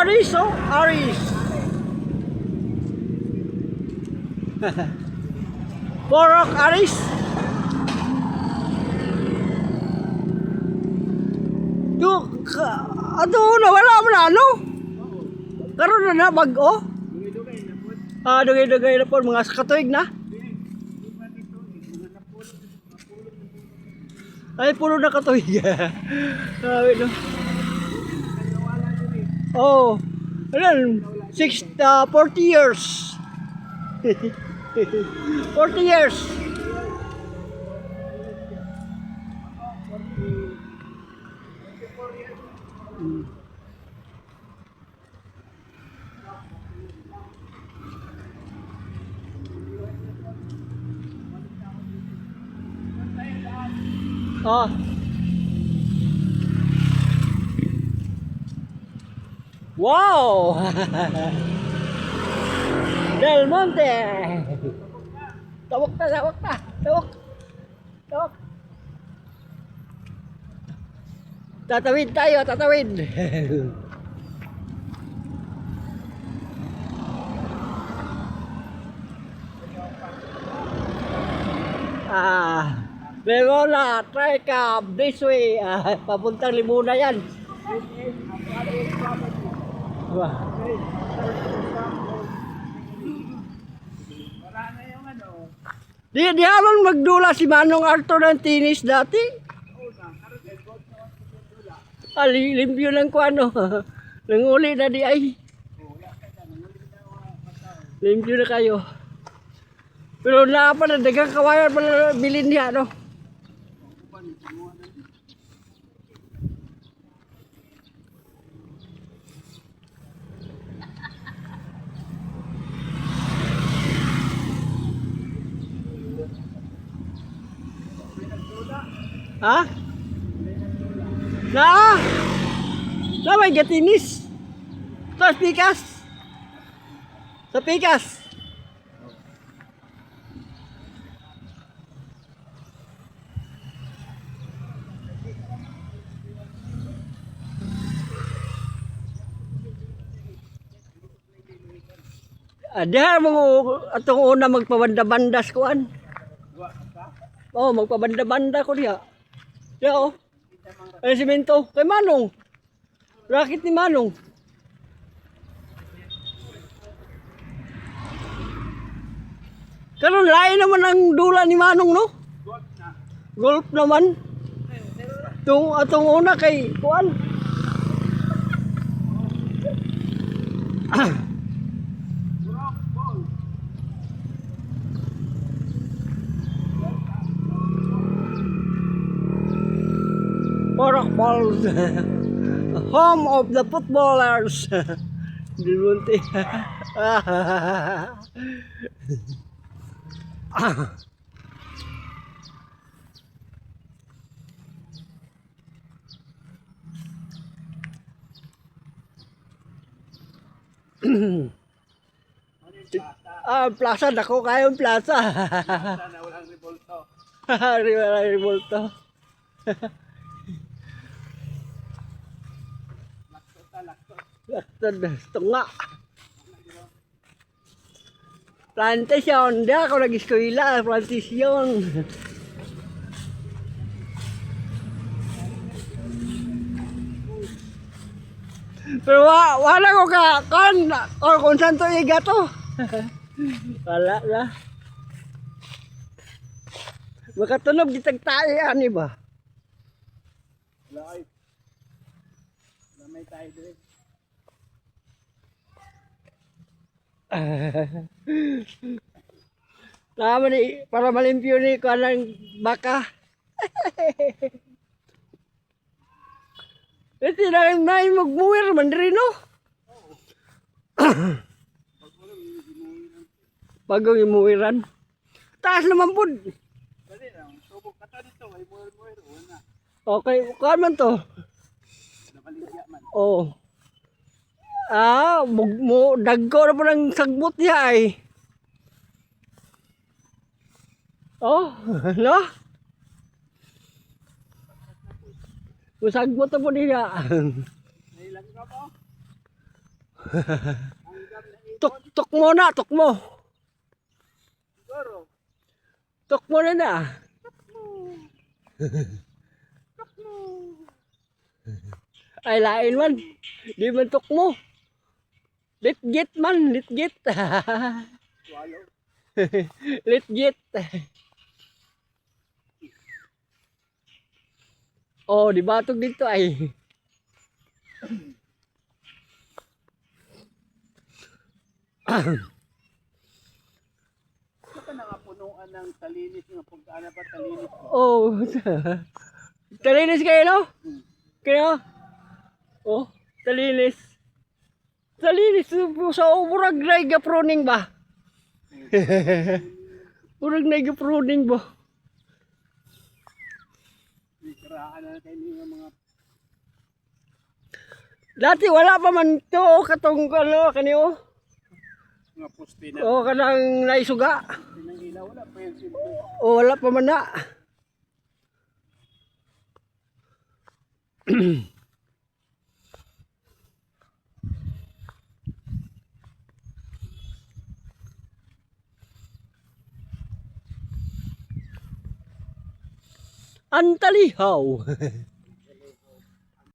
Aris, oh, Aris. Porok Aris. Ato na wala mo na ano? Karon na bag-o. Dugay-dugay na po mga katuig na. Ay puno na katuig. Sabi no. Oh. Ano? 40 years. 40 years. Oh. Wow! Del Monte! Tawak na, tawak na! Tawak! Tawak! Tatawid tayo, tatawid! Lemona, try ka this way. Papuntang Limuna yan. Di halon magdula si Manong Arthur ng tinis dati. Limpyo lang ko ano. Nanguli na di ay. Limpyo na kayo. Pero na pa na dagang kawayan pala bilin niya no. Ha? Na may gatinis. Sa pikas. Sa pikas. Ada mo atong una magpabanda-bandas kuan. Oh, magpabanda-banda ko diha. Diha oh. Ay simento kay Manong. Rakit ni Manong. Karon lain naman ang dula ni Manong no? Golf naman. Atong una kay kuan. Porok balls. Home of the footballers. Dilunti. Plaza dako kayong plaza. Sana walang revolto. Walang revolto. Tunga. Plantasyon, di ako nag-eskwela, plantasyon. Pero wala ko kung saan to iga to. Wala na. Makatunog ditag tayo ani ba? Wala ay. Lamay tayo din. Naman ni para malimpyo ni ko ng baka. Ito na magmuwir man rin no. Bagong imuwiran. Taas naman po. Dali lang, subok ka dito, ay muwir una. Okay, kuan man to. Nabaligya man. Oh. Dagko na po ng sagbot niya ay. Oh, no? Sagbot na po niya. Nailang ka po? Tuk mo na, tuk mo. Siguro. Tuk mo na na. Ay, lain man. Di man tuk mo. Legit man, legit. Swallow. Legit. Oh, di batog dito ay. Ito na nga punuan ng talinis nga pagkaana pa talinis. Oh. Talinis kayo, no? Kaya? Oh, talinis. Talinis sa murag na pruning ba? Murag na pruning ba? Karaan na kayo ng mga Dati wala pa man to katong ano kaniyo. mga poste na. O kanang naisuga. Nang ilaw wala pa yung silver. O wala pa man na. Antalihaw.